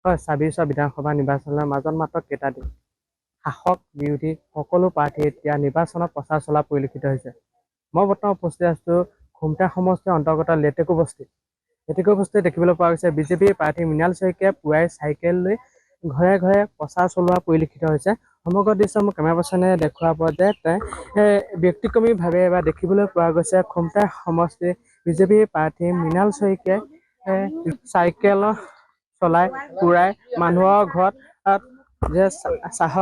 হয়, ২৬ বিধানসভা নিৰ্বাচনৰ মাজত মাত্ৰ কেইটা দিন শাসক বিৰোধী সকলো প্ৰাৰ্থী এতিয়া নিৰ্বাচনত প্ৰচাৰ চলা পৰিলক্ষিত হৈছে। মই বৰ্তমান উপস্থিত আছোঁ খুমটা সমষ্টিৰ অন্তৰ্গত লেটেকু বস্তিত দেখিবলৈ পোৱা গৈছে বিজেপিৰ প্ৰাৰ্থী মৃণাল শইকীয়াই পুৱাই চাইকেল লৈ ঘৰে ঘৰে প্ৰচাৰ চলোৱা পৰিলক্ষিত হৈছে। সমগ্ৰ দৃশ্য মোৰ কেমেৰা পাৰ্চনে দেখুৱাব যে ব্যক্তিক্ৰমীভাৱে এবাৰ দেখিবলৈ পোৱা গৈছে খুমটা সমষ্টিৰ বিজেপিৰ প্ৰাৰ্থী মৃণাল শইকীয়াই চাইকেল চলাই পুৰাই মানুহৰ ঘৰত যে চাহ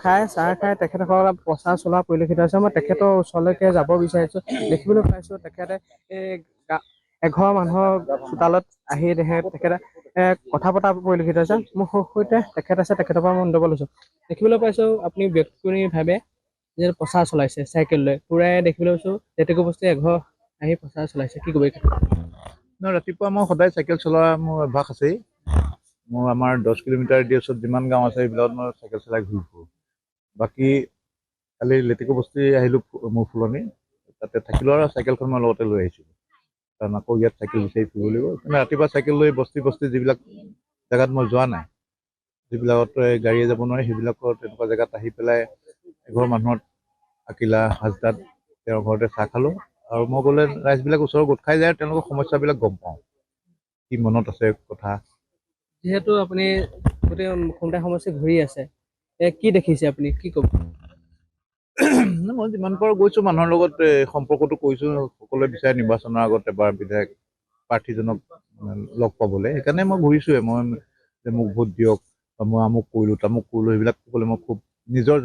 খাই তেখেতসকলে প্ৰচাৰ চলোৱা পৰিলক্ষিত হৈছে। মই তেখেতৰ ওচৰলৈকে যাব বিচাৰিছোঁ। দেখিবলৈ পাইছোঁ তেখেতে এঘৰ মানুহৰ চোতালত আহি তেখেতে কথা পতা পৰিলক্ষিত হৈছে। মোৰ সৈতে তেখেত আছে, তেখেতৰ পৰা মই মন্তব্য লৈছোঁ। দেখিবলৈ পাইছোঁ আপুনি ব্যক্তিগতভাৱে যে প্ৰচাৰ চলাইছে চাইকেল লৈ পুৰাই দেখিবলৈ পাইছোঁ লেটেকু বস্তি এঘৰ আহি প্ৰচাৰ চলাইছে, কি ক'ব? ৰাতিপুৱা মই সদায় চাইকেল চলোৱা মোৰ অভ্যাস আছেই। মোৰ আমাৰ 10 কিলোমিটাৰ ৰেডিয়াছত যিমান গাঁও আছে সেইবিলাকত মই চাইকেল চলাই ঘূৰি ফুৰোঁ। বাকী কালি লেটেকু বস্তি আহিলোঁ মোৰ ফুলনি, তাতে থাকিলোঁ আৰু চাইকেলখন মই লগতে লৈ আহিছিলোঁ, কাৰণ আকৌ ইয়াত চাইকেল বিচাৰি ফুৰিব লাগিব। মানে ৰাতিপুৱা চাইকেল লৈ বস্তি যিবিলাক জেগাত মই যোৱা নাই, যিবিলাকত গাড়ীয়ে যাব নোৱাৰে, সেইবিলাকত তেনেকুৱা জেগাত আহি পেলাই এঘৰ মানুহত আকিলা হাজদাত তেওঁৰ ঘৰতে চাহ খালোঁ। আৰু মই গ'লে ৰাইজবিলাক ওচৰৰ গোট খাই যায় আৰু তেওঁলোকৰ সমস্যাবিলাক গম পাওঁ, কি মনত আছে কথা। যিহেতু আপুনি গোটেই খুমটা সমষ্টি ঘূৰি আছে, কি দেখিছে আপুনি, কি ক'ব? মই যিমান পাৰোঁ গৈছোঁ মানুহৰ লগত সম্পৰ্কটো কৰিছোঁ। সকলোৱে বিচাৰে নিৰ্বাচনৰ আগত এবাৰ বিধায়ক প্ৰাৰ্থীজনক লগ পাবলৈ, সেইকাৰণে মই ঘূৰিছোঁৱে। মই যে মোক ভোট দিয়ক বা মই আমুক কৰিলোঁ তামুক কৰিলোঁ সেইবিলাক ক'বলৈ মই খুব নিজৰ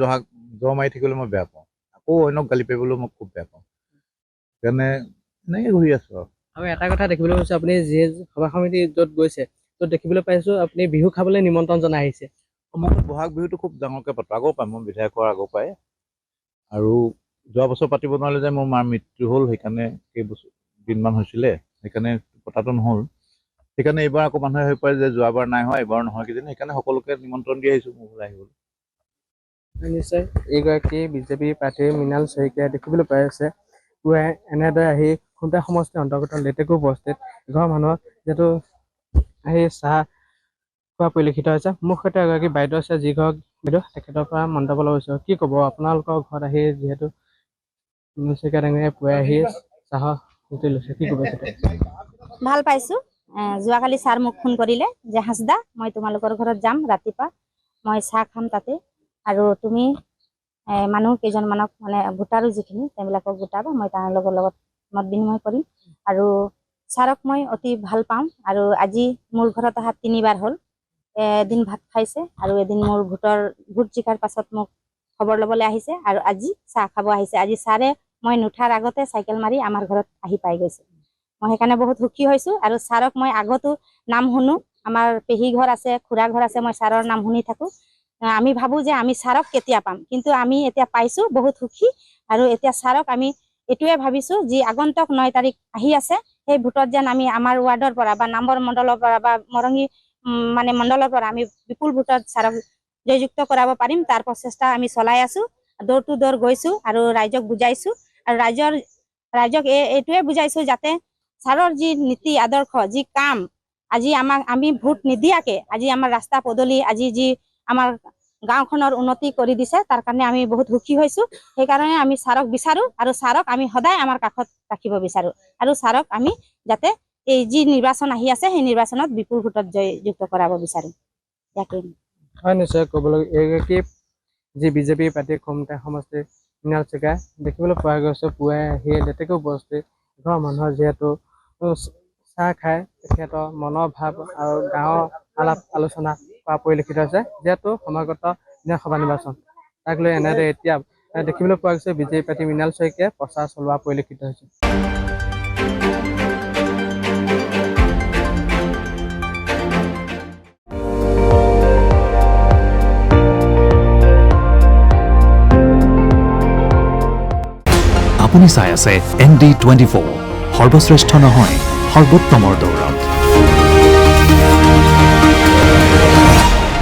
জহ মাৰি থাকিবলৈ মই বেয়া পাওঁ। আকৌ অন্যক গালি পাৰিবলৈও মই খুব বেয়া পাওঁ, সেইকাৰণে এনেকৈ ঘূৰি আছোঁ। আৰু এটা কথা দেখিবলৈ পাইছোঁ, আপুনি যি সভা সমিতি য'ত গৈছে ত'ত দেখিবলৈ পাইছোঁ আপুনি বিহু খাবলৈ নিমন্ত্ৰণ জনাই আহিছে। মই বহাগ বিহুটো খুব ডাঙৰকৈ পাতোঁ, আগৰ পৰাই মই বিধায়ক হোৱাৰ আগৰ পৰাই। আৰু যোৱা বছৰ পাতিব নোৱাৰিলে যে মোৰ মাৰ মৃত্যু হ'ল, সেইকাৰণে দিনমান হৈছিলে, সেইকাৰণে পতাটো নহ'ল। সেইকাৰণে এইবাৰ আকৌ মানুহে হৈ পাৰে যে যোৱাবাৰ নাই হোৱা, এইবাৰ নহয় কিজানি, সেইকাৰণে সকলোকে নিমন্ত্ৰণ দি আহিছোঁ মোৰ ঘৰলৈ আহিবলৈ। নিশ্চয় এইগৰাকী বিজেপি প্ৰাৰ্থী মৃণাল শইকীয়াই দেখিবলৈ পাই আছে পুৱাই এনেদৰে আহি খুমটা সমষ্টিৰ অন্তৰ্গত লেটেকু বস্তিত এঘৰ মানুহক যিহেতু আহি চাহ খোৱা পৰিলক্ষিত হৈছে। মোৰ সৈতে এগৰাকী বাইদেউ আছে, যি ঘৰ বাইদেউ তেখেতৰ পৰা মন্তব্য লৈছোঁ। কি ক'ব আপোনালোকৰ ঘৰত আহি যিহেতু মৃণাল শইকীয়া ডাঙৰীয়াই পুৱাই আহি চাহৰ জুতি লৈছে, কি ক'ব? ভাল পাইছোঁ। যোৱাকালি ছাৰ মোক ফোন কৰিলে যে হাঁচদা মই তোমালোকৰ ঘৰত যাম, ৰাতিপুৱা মই চাহ খাম তাতে, আৰু তুমি মানুহ কেইজনমানক মানে ভোটাৰো যিখিনি তেওঁবিলাকক গোটাবা, মই তেওঁলোকৰ লগত মত বিনিময় কৰিম। আৰু ছাৰক মই অতি ভাল পাওঁ। আৰু আজি মোৰ ঘৰত অহা 3বাৰ হ'ল। এদিন ভাত খাইছে আৰু এদিন মোৰ ভোট জিকাৰ পাছত মোক খবৰ ল'বলৈ আহিছে, আৰু আজি চাহ খাব আহিছে। আজি ছাৰে মই নুঠাৰ আগতে চাইকেল মাৰি আমাৰ ঘৰত আহি পাই গৈছে। মই সেইকাৰণে বহুত সুখী হৈছোঁ। আৰু ছাৰক মই আগতো নাম শুনো, আমাৰ পেহী ঘৰ আছে, খুৰা ঘৰ আছে, মই ছাৰৰ নাম শুনি থাকোঁ। আমি ভাবোঁ যে আমি ছাৰক কেতিয়া পাম, কিন্তু আমি এতিয়া পাইছোঁ, বহুত সুখী। আৰু এতিয়া ছাৰক আমি এইটোৱে ভাবিছোঁ যি আগন্তুক 9 তাৰিখ আহি আছে, সেই ভোটত যেন আমি আমাৰ ৱাৰ্ডৰ পৰা বা নাম্বৰ মণ্ডলৰ পৰা বা মৰঙী মানে মণ্ডলৰ পৰা আমি বিপুল ভোটত ছাৰক জয়যুক্ত কৰাব পাৰিম, তাৰ প্ৰচেষ্টা আমি চলাই আছোঁ। ডোৰ টু ডোৰ গৈছোঁ আৰু ৰাইজক বুজাইছোঁ। আৰু ৰাইজক এইটোৱে বুজাইছোঁ যাতে ছাৰৰ যি নীতি আদৰ্শ, যি কাম, আজি আমি ভোট নিদিয়াকে আজি আমাৰ ৰাস্তা পদূলি, আজি যি আমাৰ গাঁওখনৰ উন্নতি কৰি দিছে, তাৰ কাৰণে আমি বহুত সুখী হৈছোঁ। সেইকাৰণে আমি ছাৰক বিচাৰোঁ, আৰু ছাৰক আমি সদায় আমাৰ কাষত ৰাখিব বিচাৰোঁ। আৰু ছাৰক আমি যাতে এই যি নিৰ্বাচন আহি আছে, সেই নিৰ্বাচনত বিপুল ভোটত জয়যুক্ত কৰাব বিচাৰোঁ। হয়, নিশ্চয় ক'বলৈ এইগৰাকী যি বিজেপি প্ৰাৰ্থী খুমটা সমষ্টিৰ মৃণাল শইকীয়া দেখিবলৈ পোৱা গৈছে পুৱাই আহি লেটেকু বস্তিত ঘৰৰ মানুহৰ যিহেতু চাহ খাই তেখেতৰ মনৰ ভাৱ আৰু গাঁৱৰ আলাপ আলোচনা কৰা পৰিলক্ষিত হৈছে। যিহেতু সমাগত বিধানসভা নিৰ্বাচন, তাক লৈ এনেদৰে এতিয়া দেখিবলৈ পোৱা গৈছে বিজেপি প্ৰাৰ্থী মৃণাল শইকীয়াই প্ৰচাৰ চলোৱা পৰিলক্ষিত হৈছে। আপুনি চাই আছে ND24, সৰ্বশ্ৰেষ্ঠ নহয় সৰ্বোত্তমৰ দৌৰত।